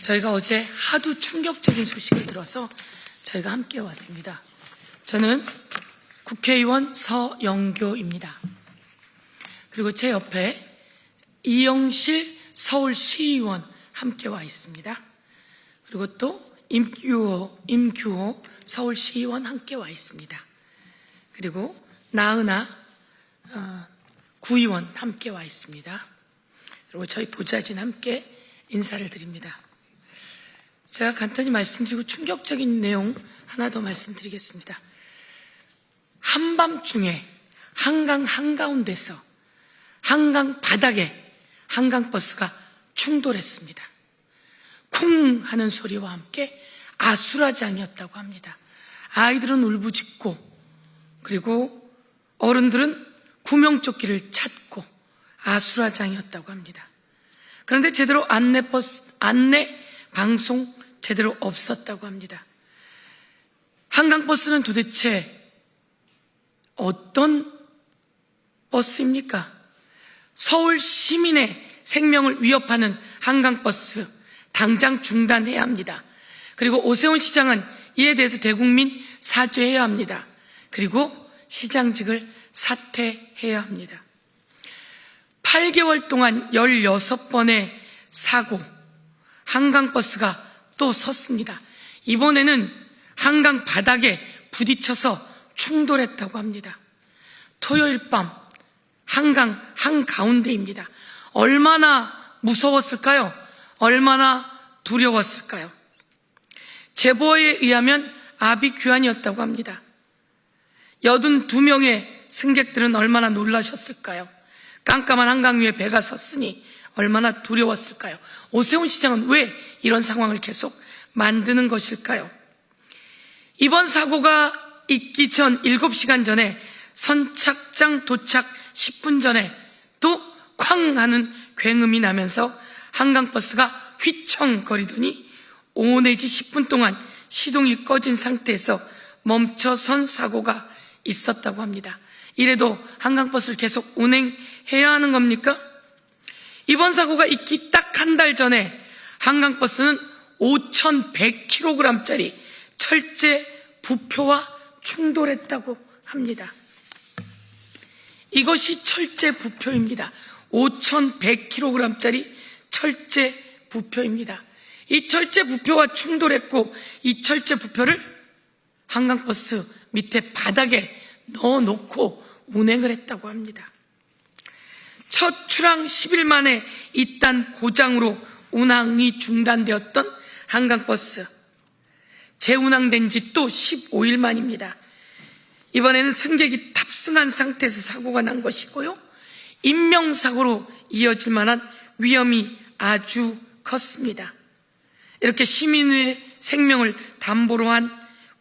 저희가 어제 하도 충격적인 소식을 들어서 저희가 함께 왔습니다. 저는 국회의원 서영교입니다. 그리고 제 옆에 이영실 서울시의원 함께 와 있습니다. 그리고 또 임규호 서울시의원 함께 와 있습니다. 그리고 나은아 구의원 함께 와 있습니다. 그리고 저희 보좌진 함께 인사를 드립니다. 제가 간단히 말씀드리고 충격적인 내용 하나 더 말씀드리겠습니다. 한밤중에 한강 한가운데서 한강 바닥에 한강버스가 충돌했습니다. 쿵 하는 소리와 함께 아수라장이었다고 합니다. 아이들은 울부짖고 그리고 어른들은 구명조끼를 찾고 아수라장이었다고 합니다. 그런데 제대로 안내 방송 제대로 없었다고 합니다. 한강버스는 도대체 어떤 버스입니까? 서울 시민의 생명을 위협하는 한강버스 당장 중단해야 합니다. 그리고 오세훈 시장은 이에 대해서 대국민 사죄해야 합니다. 그리고 시장직을 사퇴해야 합니다. 8개월 동안 16번의 사고, 한강버스가 또 섰습니다. 이번에는 한강 바닥에 부딪혀서 충돌했다고 합니다. 토요일 밤 한강 한가운데입니다. 얼마나 무서웠을까요? 얼마나 두려웠을까요? 제보에 의하면 아비규환이었다고 합니다. 82명의 승객들은 얼마나 놀라셨을까요? 깜깜한 한강 위에 배가 섰으니 얼마나 두려웠을까요? 오세훈 시장은 왜 이런 상황을 계속 만드는 것일까요? 이번 사고가 있기 전 7시간 전에 선착장 도착 10분 전에 또 쾅 하는 굉음이 나면서 한강버스가 휘청거리더니 5 내지 10분 동안 시동이 꺼진 상태에서 멈춰선 사고가 있었다고 합니다. 이래도 한강버스를 계속 운행해야 하는 겁니까? 이번 사고가 있기 딱 한 달 전에 한강버스는 5,100kg짜리 철제 부표와 충돌했다고 합니다. 이것이 철제 부표입니다. 5,100kg짜리 철제 부표입니다. 이 철제 부표와 충돌했고 이 철제 부표를 한강버스 밑에 바닥에 넣어놓고 운행을 했다고 합니다. 첫 출항 10일 만에 잇단 고장으로 운항이 중단되었던 한강버스, 재운항된 지 또 15일 만입니다. 이번에는 승객이 탑승한 상태에서 사고가 난 것이고요, 인명사고로 이어질 만한 위험이 아주 컸습니다. 이렇게 시민의 생명을 담보로 한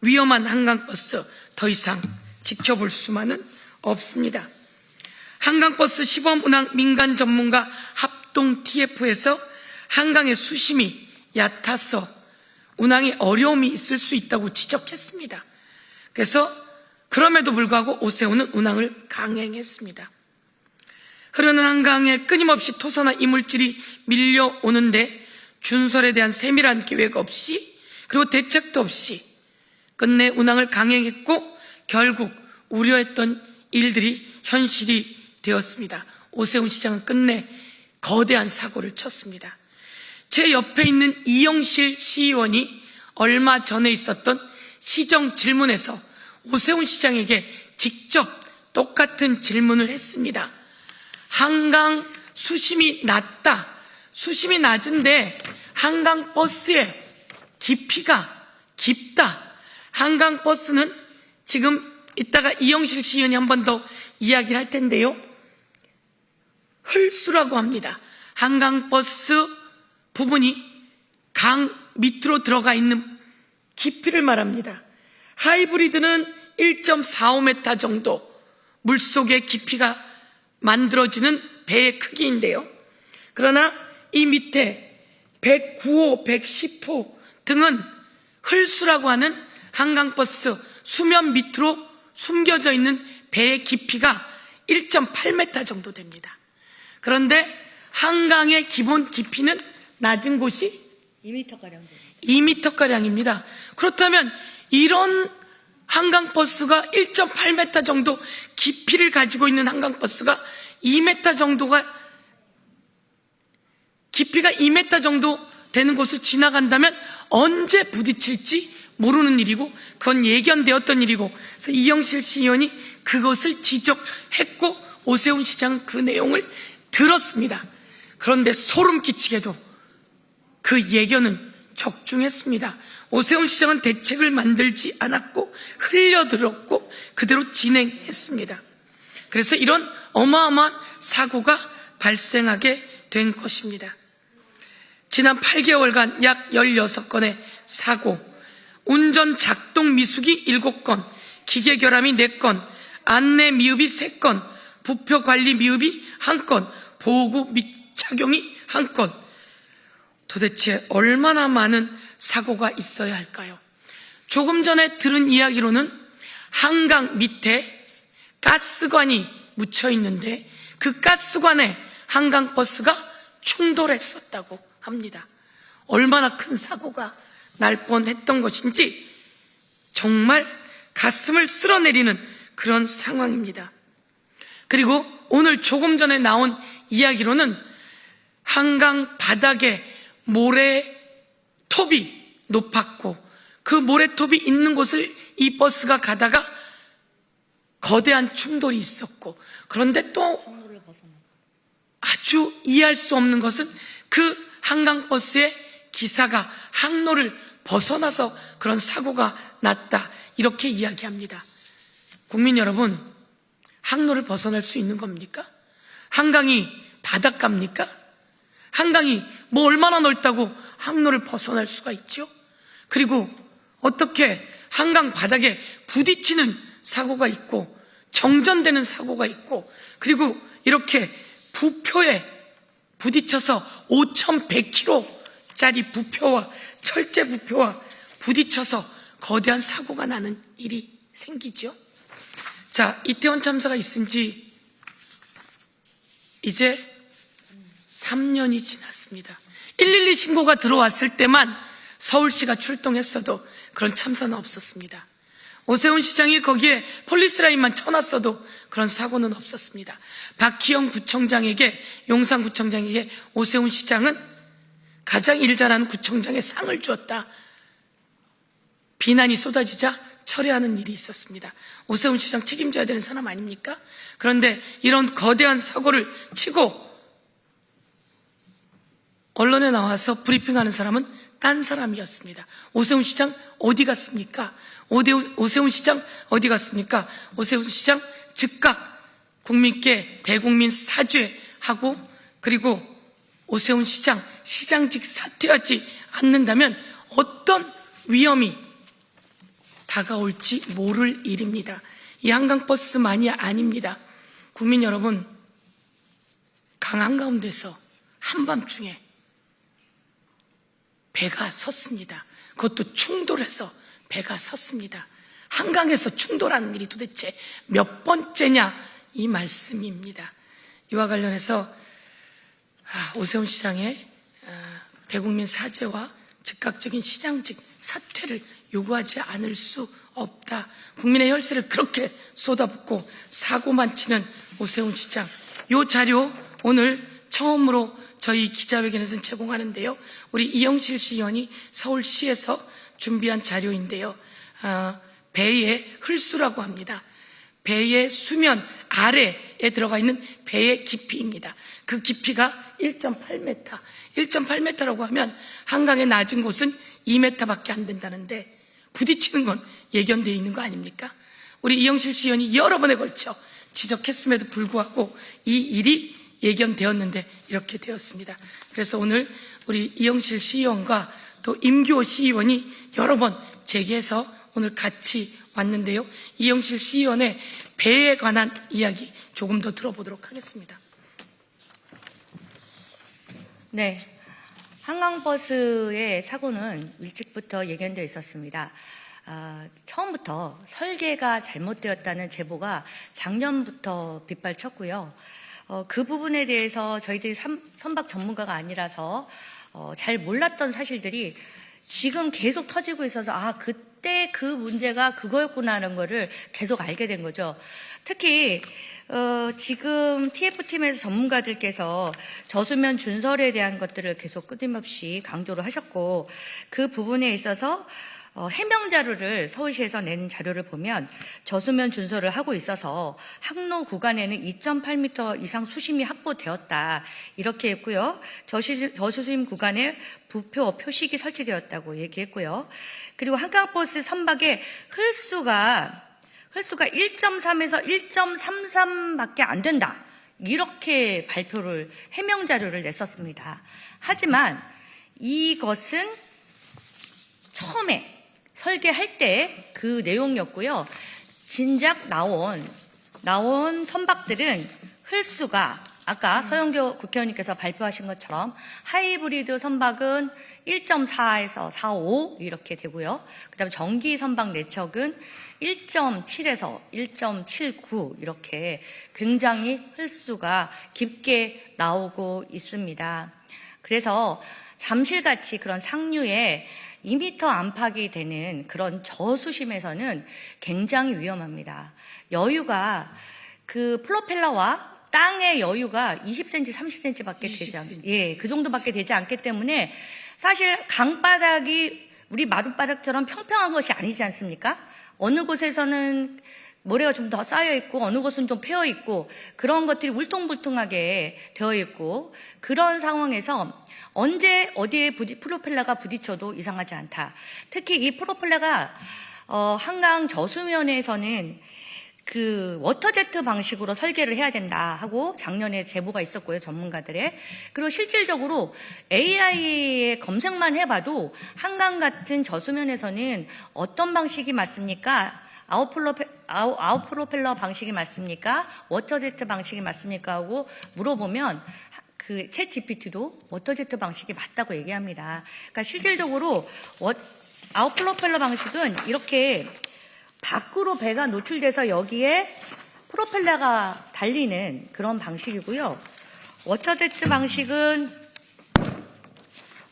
위험한 한강버스 더 이상 지켜볼 수만은 없습니다. 한강버스 시범운항 민간 전문가 합동 TF에서 한강의 수심이 얕아서 운항에 어려움이 있을 수 있다고 지적했습니다. 그래서 그럼에도 불구하고 오세훈은 운항을 강행했습니다. 흐르는 한강에 끊임없이 토사나 이물질이 밀려오는데 준설에 대한 세밀한 계획 없이 그리고 대책도 없이 끝내 운항을 강행했고 결국 우려했던 일들이 현실이 되었습니다. 오세훈 시장은 끝내 거대한 사고를 쳤습니다. 제 옆에 있는 이영실 시의원이 얼마 전에 있었던 시정 질문에서 오세훈 시장에게 직접 똑같은 질문을 했습니다. 한강 수심이 낮다. 수심이 낮은데 한강버스의 깊이가 깊다. 한강버스는 지금 이따가 이영실 시의원이 한 번 더 이야기를 할 텐데요, 흘수라고 합니다. 한강버스 부분이 강 밑으로 들어가 있는 깊이를 말합니다. 하이브리드는 1.45m 정도 물속의 깊이가 만들어지는 배의 크기인데요, 그러나 이 밑에 109호, 110호 등은 흘수라고 하는 한강버스 수면 밑으로 숨겨져 있는 배의 깊이가 1.8m 정도 됩니다. 그런데 한강의 기본 깊이는 낮은 곳이 2m가량. 2m가량입니다. 그렇다면 이런 한강버스가 1.8m 정도 깊이를 가지고 있는 한강버스가 2m 정도가 깊이가 2m 정도 되는 곳을 지나간다면 언제 부딪힐지 모르는 일이고 그건 예견되었던 일이고 그래서 이영실 시의원이 그것을 지적했고 오세훈 시장은 그 내용을 들었습니다. 그런데 소름 끼치게도 그 예견은 적중했습니다. 오세훈 시장은 대책을 만들지 않았고 흘려들었고 그대로 진행했습니다. 그래서 이런 어마어마한 사고가 발생하게 된 것입니다. 지난 8개월간 약 16건의 사고, 운전 작동 미숙이 7건, 기계 결함이 4건, 안내 미흡이 3건, 부표 관리 미흡이 1건, 보호구 미착용이 1건. 도대체 얼마나 많은 사고가 있어야 할까요? 조금 전에 들은 이야기로는 한강 밑에 가스관이 묻혀 있는데 그 가스관에 한강버스가 충돌했었다고 합니다. 얼마나 큰 사고가 날 뻔했던 것인지 정말 가슴을 쓸어내리는 그런 상황입니다. 그리고 오늘 조금 전에 나온 이야기로는 한강 바닥에 모래톱이 높았고 그 모래톱이 있는 곳을 이 버스가 가다가 거대한 충돌이 있었고 그런데 또 아주 이해할 수 없는 것은 그 한강버스의 기사가 항로를 벗어나서 그런 사고가 났다 이렇게 이야기합니다. 국민 여러분, 항로를 벗어날 수 있는 겁니까? 한강이 바닷가입니까? 한강이 뭐 얼마나 넓다고 항로를 벗어날 수가 있죠? 그리고 어떻게 한강 바닥에 부딪히는 사고가 있고 정전되는 사고가 있고 그리고 이렇게 부표에 부딪혀서 5,100kg짜리 부표와 철제 부표와 부딪혀서 거대한 사고가 나는 일이 생기죠. 자, 이태원 참사가 있은 지 이제 3년이 지났습니다. 112 신고가 들어왔을 때만 서울시가 출동했어도 그런 참사는 없었습니다. 오세훈 시장이 거기에 폴리스라인만 쳐놨어도 그런 사고는 없었습니다. 박희영 구청장에게, 용산구청장에게 오세훈 시장은 가장 일 잘하는 구청장의 상을 주었다. 비난이 쏟아지자 철회하는 일이 있었습니다. 오세훈 시장 책임져야 되는 사람 아닙니까? 그런데 이런 거대한 사고를 치고 언론에 나와서 브리핑하는 사람은 딴 사람이었습니다. 오세훈 시장 어디 갔습니까? 오세훈 시장 어디 갔습니까? 오세훈 시장 즉각 국민께 대국민 사죄하고 그리고 오세훈 시장 시장직 사퇴하지 않는다면 어떤 위험이 다가올지 모를 일입니다. 이 한강버스만이 아닙니다. 국민 여러분, 강 한가운데서 한밤중에 배가 섰습니다. 그것도 충돌해서 배가 섰습니다. 한강에서 충돌하는 일이 도대체 몇 번째냐 이 말씀입니다. 이와 관련해서 오세훈 시장의 대국민 사죄와 즉각적인 시장직 사퇴를 요구하지 않을 수 없다. 국민의 혈세를 그렇게 쏟아붓고 사고만 치는 오세훈 시장. 이 자료 오늘 처음으로 저희 기자회견에서 제공하는데요. 우리 이영실 시의원이 서울시에서 준비한 자료인데요. 배의 흘수라고 합니다. 배의 수면 아래에 들어가 있는 배의 깊이입니다. 그 깊이가 1.8m. 1.8m라고 하면 한강의 낮은 곳은 2m밖에 안 된다는데 부딪히는 건 예견되어 있는 거 아닙니까? 우리 이영실 시의원이 여러 번에 걸쳐 지적했음에도 불구하고 이 일이 예견되었는데 이렇게 되었습니다. 그래서 오늘 우리 이영실 시의원과 또 임규호 시의원이 여러 번 제기해서 오늘 같이 왔는데요. 이영실 시의원의 배에 관한 이야기 조금 더 들어보도록 하겠습니다. 네, 한강버스의 사고는 일찍부터 예견되어 있었습니다. 처음부터 설계가 잘못되었다는 제보가 작년부터 빗발쳤고요. 그 부분에 대해서 저희들이 선박 전문가가 아니라서 잘 몰랐던 사실들이 지금 계속 터지고 있어서 그때 그 문제가 그거였구나 하는 거를 계속 알게 된 거죠. 특히 지금 TF팀에서 전문가들께서 저수면 준설에 대한 것들을 계속 끊임없이 강조를 하셨고, 그 부분에 있어서 해명 자료를 서울시에서 낸 자료를 보면 저수면 준설을 하고 있어서 항로 구간에는 2.8m 이상 수심이 확보되었다 이렇게 했고요. 저수심 구간에 부표 표식이 설치되었다고 얘기했고요. 그리고 한강버스 선박의 흘수가 1.3에서 1.33밖에 안 된다 이렇게 발표를 해명 자료를 냈었습니다. 하지만 이것은 처음에 설계할 때 그 내용이었고요. 진작 나온 선박들은 흘수가 아까 서영교 국회의원님께서 발표하신 것처럼 하이브리드 선박은 1.4에서 4.5 이렇게 되고요. 그다음에 전기 선박 내척은 1.7에서 1.79 이렇게 굉장히 흘수가 깊게 나오고 있습니다. 그래서 잠실같이 그런 상류에 2m 안팎이 되는 그런 저수심에서는 굉장히 위험합니다. 여유가 그 프로펠러와 땅의 여유가 20cm, 30cm밖에 되지 그 정도밖에 되지 않기 때문에 사실 강바닥이 우리 마룻바닥처럼 평평한 것이 아니지 않습니까? 어느 곳에서는 모래가 좀 더 쌓여 있고 어느 곳은 좀 패여 있고 그런 것들이 울퉁불퉁하게 되어 있고 그런 상황에서 언제 어디에 프로펠러가 부딪혀도 이상하지 않다. 특히 이 프로펠러가 한강 저수면에서는 그 워터제트 방식으로 설계를 해야 된다 하고 작년에 제보가 있었고요, 전문가들의. 그리고 실질적으로 AI의 검색만 해봐도 한강 같은 저수면에서는 어떤 방식이 맞습니까? 아웃프로펠러 방식이 맞습니까? 워터제트 방식이 맞습니까? 하고 물어보면 그 챗 GPT도 워터제트 방식이 맞다고 얘기합니다. 그러니까 실질적으로 아웃프로펠러 방식은 이렇게 밖으로 배가 노출돼서 여기에 프로펠러가 달리는 그런 방식이고요. 워터제트 방식은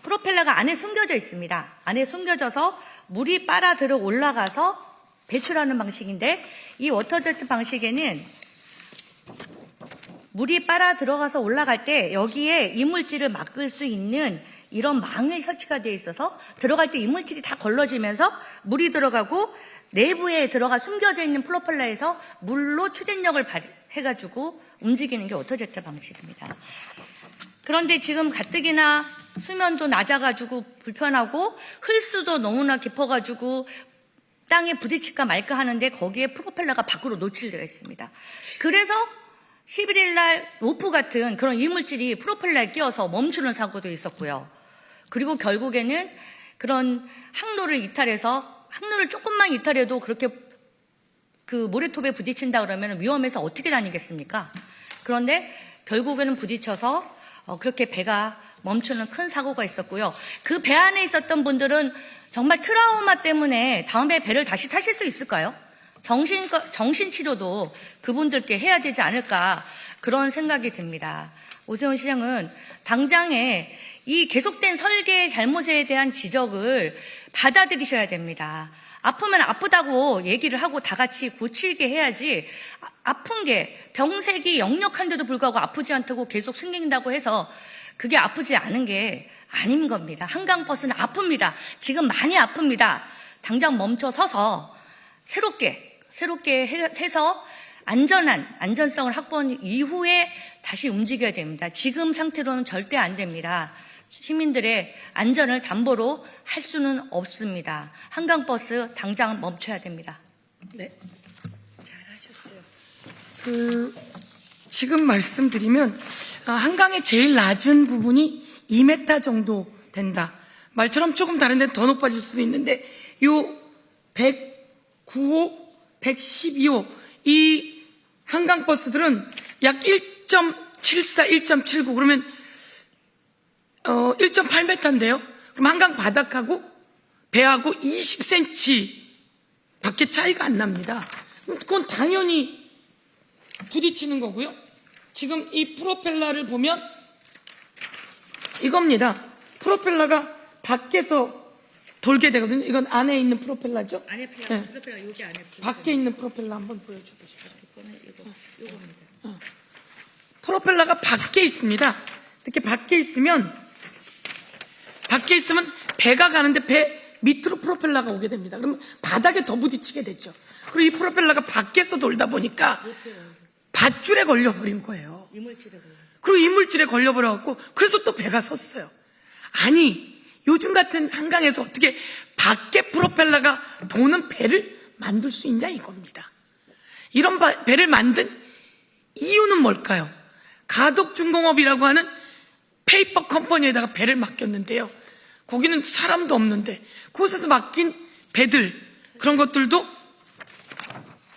프로펠러가 안에 숨겨져 있습니다. 안에 숨겨져서 물이 빨아들어 올라가서 배출하는 방식인데 이 워터제트 방식에는 물이 빨아 들어가서 올라갈 때 여기에 이물질을 막을 수 있는 이런 망이 설치가 되어 있어서 들어갈 때 이물질이 다 걸러지면서 물이 들어가고 내부에 들어가 숨겨져 있는 프로펠러에서 물로 추진력을 발휘해가지고 움직이는 게 워터제트 방식입니다. 그런데 지금 가뜩이나 수면도 낮아가지고 불편하고 흘수도 너무나 깊어가지고 땅에 부딪힐까 말까 하는데 거기에 프로펠러가 밖으로 노출되어 있습니다. 그래서 11일 날 로프 같은 그런 이물질이 프로펠러에 끼어서 멈추는 사고도 있었고요. 그리고 결국에는 그런 항로를 이탈해서 항로를 조금만 이탈해도 그렇게 그 모래톱에 부딪힌다 그러면 위험해서 어떻게 다니겠습니까? 그런데 결국에는 부딪혀서 그렇게 배가 멈추는 큰 사고가 있었고요. 그 배 안에 있었던 분들은 정말 트라우마 때문에 다음에 배를 다시 타실 수 있을까요? 정신치료도 그분들께 해야 되지 않을까 그런 생각이 듭니다. 오세훈 시장은 당장에 이 계속된 설계 잘못에 대한 지적을 받아들이셔야 됩니다. 아프면 아프다고 얘기를 하고 다 같이 고치게 해야지 아픈 게 병색이 역력한데도 불구하고 아프지 않다고 계속 숨긴다고 해서 그게 아프지 않은 게 아닌 겁니다. 한강버스는 아픕니다. 지금 많이 아픕니다. 당장 멈춰 서서 새롭게 해서 안전성을 확보한 이후에 다시 움직여야 됩니다. 지금 상태로는 절대 안 됩니다. 시민들의 안전을 담보로 할 수는 없습니다. 한강버스 당장 멈춰야 됩니다. 네, 잘하셨어요. 지금 말씀드리면 한강의 제일 낮은 부분이 2m 정도 된다. 말처럼 조금 다른데 더 높아질 수도 있는데 요 109호, 112호 이 한강버스들은 약 1.74, 1.79 그러면 1.8m인데요. 그럼 한강 바닥하고 배하고 20cm 밖에 차이가 안 납니다. 그건 당연히 부딪히는 거고요. 지금 이 프로펠러를 보면 이겁니다. 프로펠러가 밖에서 돌게 되거든요. 이건 안에 있는 프로펠러죠. 안에 네. 프로펠러 여기 안에 밖에 있는 프로펠러 한번 보여줘 보시죠. 요겁니다. 프로펠러가 밖에 있습니다. 이렇게 밖에 있으면 배가 가는데 배 밑으로 프로펠러가 오게 됩니다. 그러면 바닥에 더 부딪히게 되죠. 그리고 이 프로펠러가 밖에서 돌다 보니까 밧줄에 걸려버린 거예요. 이물질에 걸려. 그리고 이물질에 걸려버려갖고 그래서 또 배가 섰어요. 아니 요즘 같은 한강에서 어떻게 밖에 프로펠러가 도는 배를 만들 수 있냐 이겁니다. 이런 배를 만든 이유는 뭘까요? 가덕중공업이라고 하는 페이퍼 컴퍼니에다가 배를 맡겼는데요. 거기는 사람도 없는데 그곳에서 맡긴 배들 그런 것들도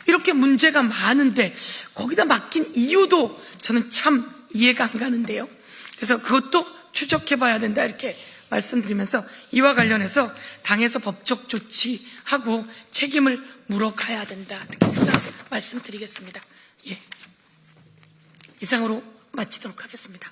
이렇게 문제가 많은데 거기다 맡긴 이유도 저는 참 이해가 안 가는데요. 그래서 그것도 추적해봐야 된다 이렇게 말씀드리면서 이와 관련해서 당에서 법적 조치하고 책임을 물어가야 된다 이렇게 말씀드리겠습니다. 예. 이상으로 마치도록 하겠습니다.